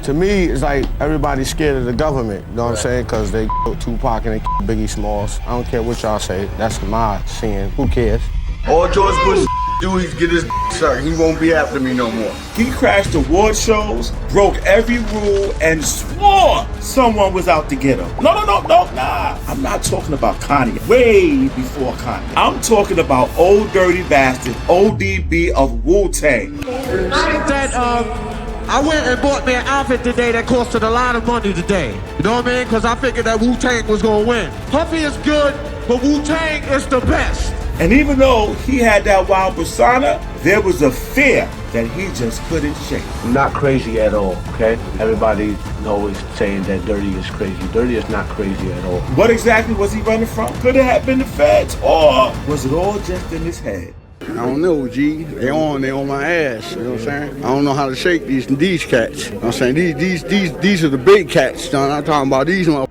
To me, it's like everybody's scared of the government, you know what I'm saying? Because they killed Tupac and they killed Biggie Smalls. I don't care what y'all say, that's my seeing. Who cares? All George Bush do is get his sucked. He won't be after me no more. He crashed award shows, broke every rule, and swore someone was out to get him. No, nah. I'm not talking about Kanye. Way before Kanye. I'm talking about Old Dirty Bastard, ODB of Wu-Tang. I went and bought me an outfit today that costed a lot of money today. You know what I mean? Because I figured that Wu-Tang was going to win. Puffy is good, but Wu-Tang is the best. And even though he had that wild persona, there was a fear that he just couldn't shake. I'm not crazy at all, okay? Everybody always saying that Dirty is crazy. Dirty is not crazy at all. What exactly was he running from? Could it have been the feds, or was it all just in his head? I don't know, G. They on my ass, you know what I'm saying? I don't know how to shake these cats. You know what I'm saying? These are the big cats, John. I'm talking about these motherfuckers.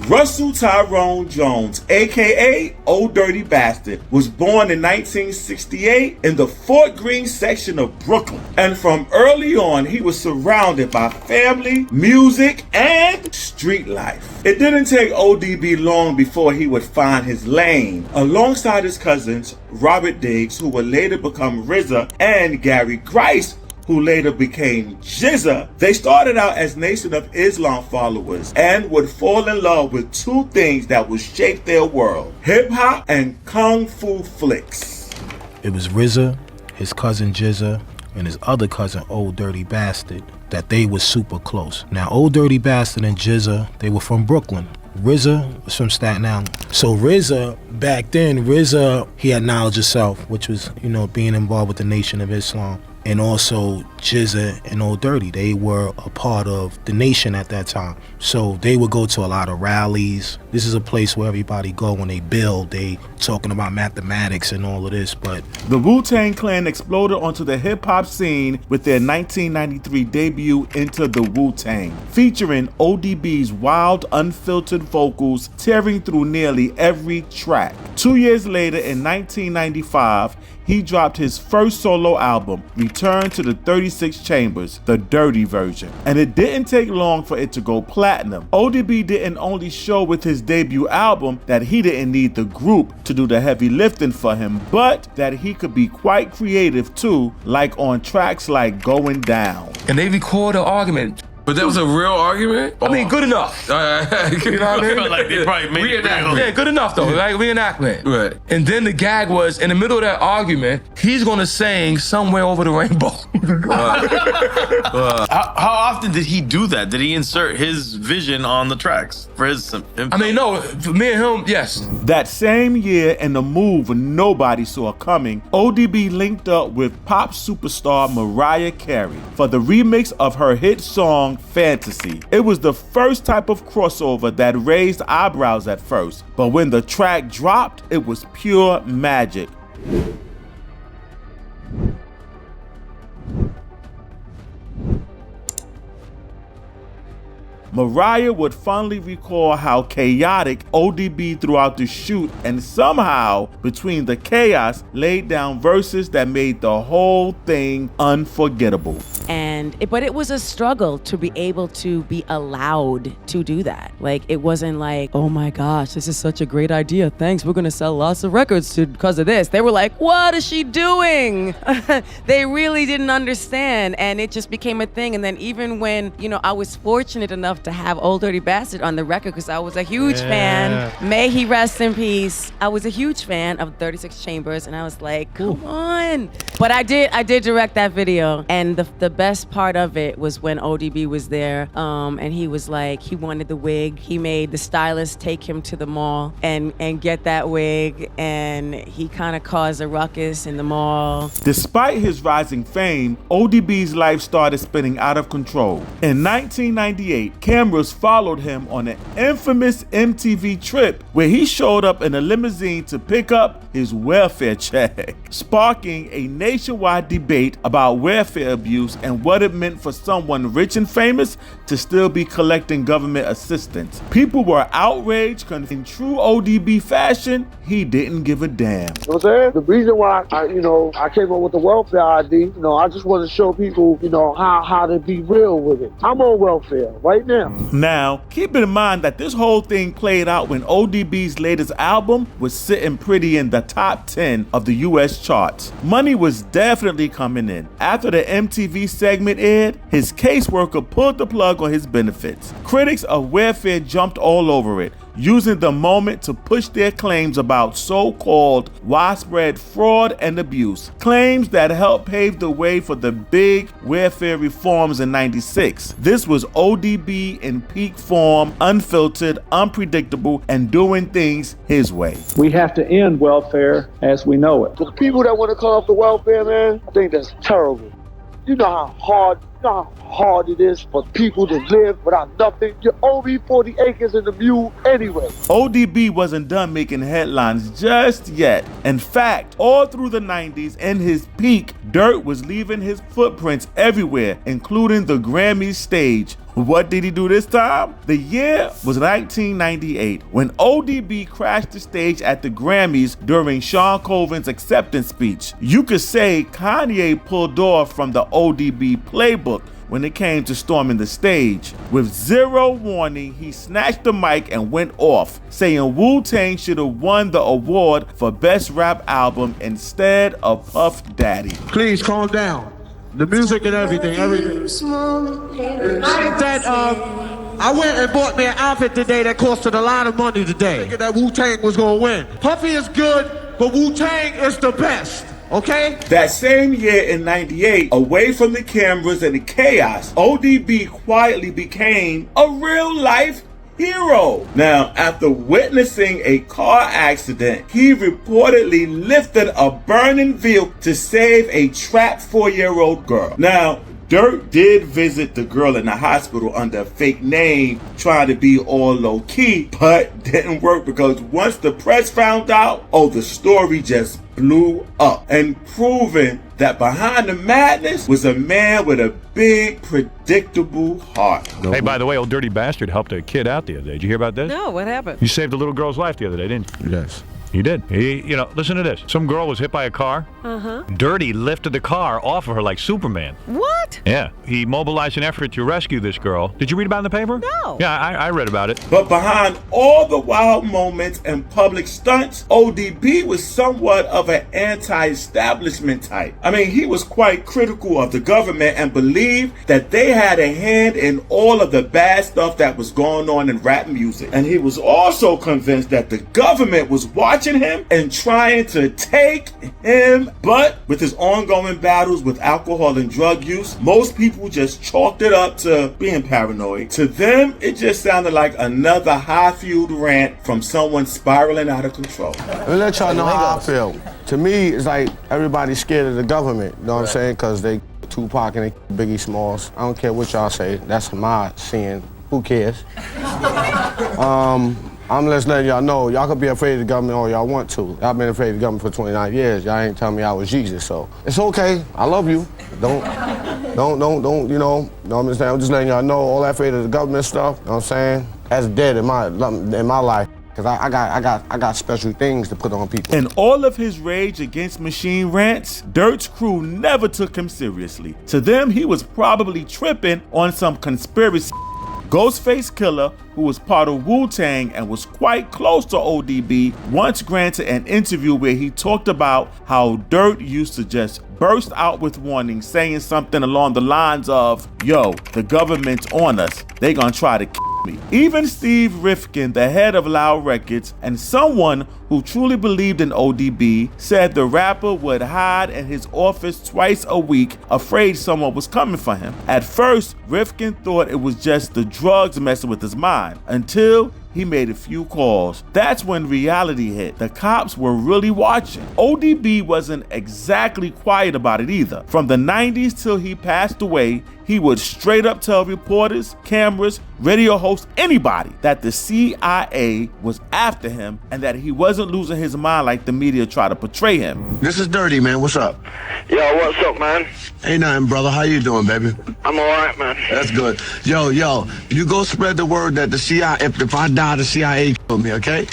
Russell Tyrone Jones, aka Old Dirty Bastard, was born in 1968 in the Fort Greene section of Brooklyn. And from early on, he was surrounded by family, music, and street life. It didn't take ODB long before he would find his lane, alongside his cousins, Robert Diggs, who would later become RZA, and Gary Grice, who later became Jizza. They started out as Nation of Islam followers and would fall in love with two things that would shape their world: hip-hop and kung fu flicks. It was RZA, his cousin Jizza, and his other cousin Old Dirty Bastard that they were super close. Now, Old Dirty Bastard and Jizza, they were from Brooklyn. RZA was from Staten Island. So RZA, back then, he had knowledge of self, which was, being involved with the Nation of Islam. And also Jizza and Old Dirty, they were a part of the Nation at that time. So they would go to a lot of rallies. This is a place where everybody go when they build. They talking about mathematics and all of this, but the Wu-Tang Clan exploded onto the hip-hop scene with their 1993 debut, Into the Wu-Tang, featuring ODB's wild, unfiltered vocals tearing through nearly every track. 2 years later, in 1995, he dropped his first solo album, Return to the 36 Chambers, the dirty version. And it didn't take long for it to go platinum. ODB didn't only show with his debut album that he didn't need the group to do the heavy lifting for him, but that he could be quite creative too, like on tracks like Going Down. And they record an argument. But that was a real argument? I mean, good enough. You know what I mean? Like they probably made it real. Yeah, good enough though, like reenactment. Right. And then the gag was, in the middle of that argument, he's gonna sing Somewhere Over the Rainbow. How often did he do that? Did he insert his vision on the tracks for his? I mean, no, for me and him, yes. That same year, in a move nobody saw coming, ODB linked up with pop superstar Mariah Carey for the remix of her hit song Fantasy. It was the first type of crossover that raised eyebrows at first, but when the track dropped, it was pure magic. Mariah would fondly recall how chaotic ODB throughout the shoot, and somehow, between the chaos, laid down verses that made the whole thing unforgettable. But it was a struggle to be able to be allowed to do that. Like, it wasn't like, oh my gosh, this is such a great idea. Thanks, we're gonna sell lots of records because of this. They were like, what is she doing? They really didn't understand, and it just became a thing. And then even when, I was fortunate enough to have Old Dirty Bastard on the record because I was a huge fan. May he rest in peace. I was a huge fan of 36 Chambers, and I was like, come on. But I did direct that video, and the best part of it was when ODB was there, and he was like, he wanted the wig. He made the stylist take him to the mall and get that wig, and he kind of caused a ruckus in the mall. Despite his rising fame, ODB's life started spinning out of control. In 1998, cameras followed him on an infamous MTV trip where he showed up in a limousine to pick up, his welfare check, sparking a nationwide debate about welfare abuse and what it meant for someone rich and famous to still be collecting government assistance. People were outraged, in true ODB fashion, he didn't give a damn. You know what I'm saying? The reason why I came up with the welfare ID, I just want to show people, how to be real with it. I'm on welfare right now. Now, keep in mind that this whole thing played out when ODB's latest album was sitting pretty in the top 10 of the US charts. Money was definitely coming in. After the MTV segment aired, his caseworker pulled the plug on his benefits. Critics of welfare jumped all over it, using the moment to push their claims about so-called widespread fraud and abuse, claims that helped pave the way for the big welfare reforms in '96. This was ODB in peak form, unfiltered, unpredictable, and doing things his way. We have to end welfare as we know it. For the people that want to call up the welfare, man, I think that's terrible. You know how hard it is for people to live without nothing. You owe me 40 acres and a mule anyway. ODB wasn't done making headlines just yet. In fact, all through the 90s, in his peak, Dirt was leaving his footprints everywhere, including the Grammy stage. What did he do this time? The year was 1998, when ODB crashed the stage at the Grammys during Sean Coven's acceptance speech. You could say Kanye pulled off from the ODB playbook when it came to storming the stage. With zero warning, he snatched the mic and went off, saying Wu-Tang should have won the award for Best Rap Album instead of Puff Daddy. Please calm down. The music and everything. I went and bought me an outfit today that costed a lot of money today. Thinking that Wu-Tang was gonna win. Puffy is good, but Wu-Tang is the best. Okay? That same year in '98, away from the cameras and the chaos, ODB quietly became a real-life hero. Now, after witnessing a car accident, he reportedly lifted a burning vehicle to save a trapped 4-year-old girl. Now, Dirt did visit the girl in the hospital under a fake name, trying to be all low-key, but didn't work because once the press found out, the story just blew up, and proving that behind the madness was a man with a big, predictable heart. Hey, by the way, old dirty bastard helped a kid out the other day. Did you hear about this? No, what happened? You saved a little girl's life the other day, didn't you? Yes. You did. Listen to this. Some girl was hit by a car. Dirty lifted the car off of her like Superman. What? Yeah. He mobilized an effort to rescue this girl. Did you read about it in the paper? No. Yeah, I read about it. But behind all the wild moments and public stunts, ODB was somewhat of an anti-establishment type. I mean, he was quite critical of the government and believed that they had a hand in all of the bad stuff that was going on in rap music. And he was also convinced that the government was watching him and trying to take him. But with his ongoing battles with alcohol and drug use, most people just chalked it up to being paranoid. To them, it just sounded like another high-fueled rant from someone spiraling out of control. Let me let y'all know how I feel. To me, it's like everybody's scared of the government, you know what I'm saying? Because they Tupac and they Biggie Smalls. I don't care what y'all say. That's my seeing. Who cares? I'm just letting y'all know, y'all can be afraid of the government all y'all want to. Y'all been afraid of the government for 29 years. Y'all ain't telling me I was Jesus, so it's okay. I love you. Don't, you know what I'm saying? I'm just letting y'all know all that afraid of the government stuff, you know what I'm saying? That's dead in my life. Cause I got special things to put on people. In all of his Rage Against Machine rants, Dirt's crew never took him seriously. To them, he was probably tripping on some conspiracy. Ghostface Killah, who was part of Wu-Tang and was quite close to ODB, once granted an interview where he talked about how Dirt used to just burst out with warnings, saying something along the lines of, "Yo, the government's on us. They gonna try to kill me." Even Steve Rifkin, the head of Loud Records, and someone who truly believed in ODB, said the rapper would hide in his office twice a week, afraid someone was coming for him. At first, Rifkin thought it was just the drugs messing with his mind, until he made a few calls. That's when reality hit. The cops were really watching. ODB wasn't exactly quiet about it either. From the 90s till he passed away, he would straight up tell reporters, cameras, radio hosts, anybody that the CIA was after him and that he wasn't losing his mind like the media tried to portray him. This is Dirty, man. What's up? Yo, what's up, man? Ain't nothing, brother. How you doing, baby? I'm all right, man. That's good. Yo, you go spread the word that the CIA, if I die, the CIA killed me, okay?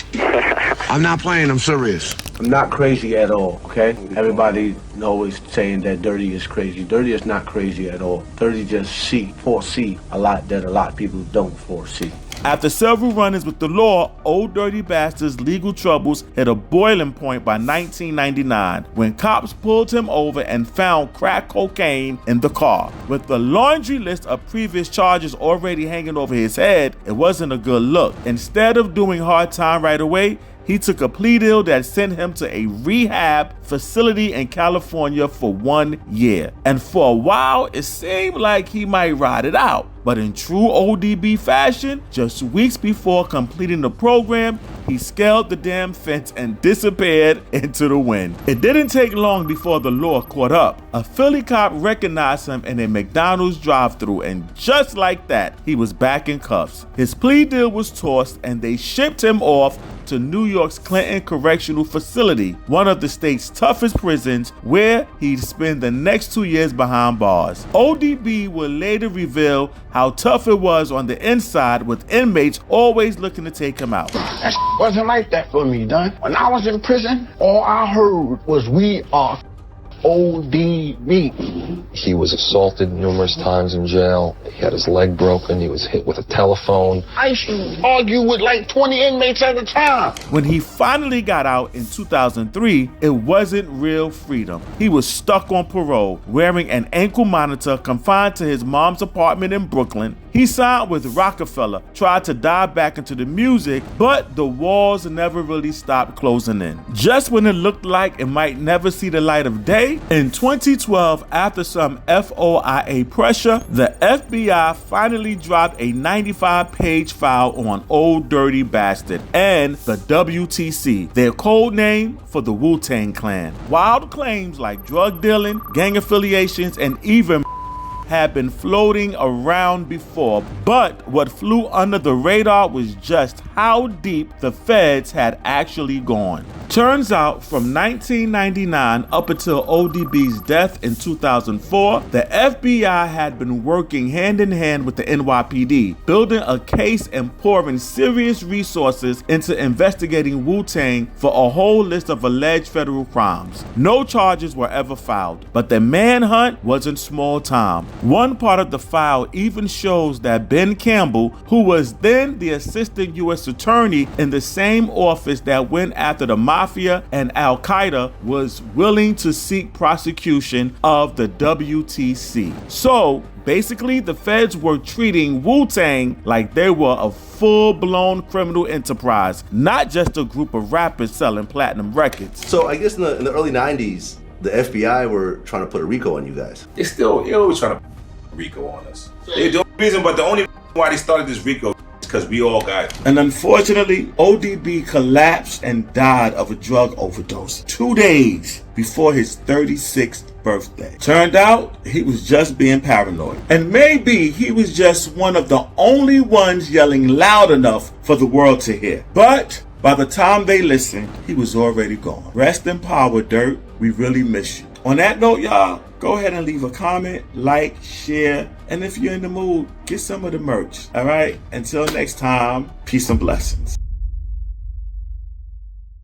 I'm not playing, I'm serious. I'm not crazy at all, okay? Everybody always saying that Dirty is crazy. Dirty is not crazy at all. Dirty just foresee a lot that a lot of people don't foresee. After several run-ins with the law, Old Dirty Bastard's legal troubles hit a boiling point by 1999 when cops pulled him over and found crack cocaine in the car. With the laundry list of previous charges already hanging over his head, it wasn't a good look. Instead of doing hard time right away, he took a plea deal that sent him to a rehab facility in California for 1 year. And for a while, it seemed like he might ride it out. But in true ODB fashion, just weeks before completing the program, he scaled the damn fence and disappeared into the wind. It didn't take long before the law caught up. A Philly cop recognized him in a McDonald's drive-thru, and just like that, he was back in cuffs. His plea deal was tossed and they shipped him off to New York's Clinton Correctional Facility, one of the state's toughest prisons, where he'd spend the next 2 years behind bars. ODB would later reveal how tough it was on the inside, with inmates always looking to take him out. That wasn't like that for me, Don. When I was in prison, all I heard was we are ODB. He was assaulted numerous times in jail. He had his leg broken. He was hit with a telephone. I used to argue with like 20 inmates at a time. When he finally got out in 2003, it wasn't real freedom. He was stuck on parole, wearing an ankle monitor, confined to his mom's apartment in Brooklyn. He signed with Rockefeller, tried to dive back into the music, but the walls never really stopped closing in. Just when it looked like it might never see the light of day, in 2012, after some FOIA pressure, the FBI finally dropped a 95-page file on Old Dirty Bastard and the WTC, their code name for the Wu-Tang Clan. Wild claims like drug dealing, gang affiliations, and even had been floating around before, but what flew under the radar was just how deep the feds had actually gone. Turns out, from 1999 up until ODB's death in 2004, the FBI had been working hand in hand with the NYPD, building a case and pouring serious resources into investigating Wu-Tang for a whole list of alleged federal crimes. No charges were ever filed, but the manhunt wasn't small time. One part of the file even shows that Ben Campbell, who was then the assistant U.S. attorney in the same office that went after the Mafia and Al-Qaeda, was willing to seek prosecution of the WTC. So basically, the feds were treating Wu-Tang like they were a full-blown criminal enterprise, not just a group of rappers selling platinum records. So I guess in the early 90s, the FBI were trying to put a RICO on you guys. They always trying to RICO on us. The only why they started this RICO is because we all got it. And unfortunately, ODB collapsed and died of a drug overdose 2 days before his 36th birthday. Turned out, he was just being paranoid. And maybe he was just one of the only ones yelling loud enough for the world to hear. But by the time they listened, he was already gone. Rest in power, Dirt. We really miss you. On that note, y'all, go ahead and leave a comment, like, share, and if you're in the mood, get some of the merch. All right? Until next time, peace and blessings.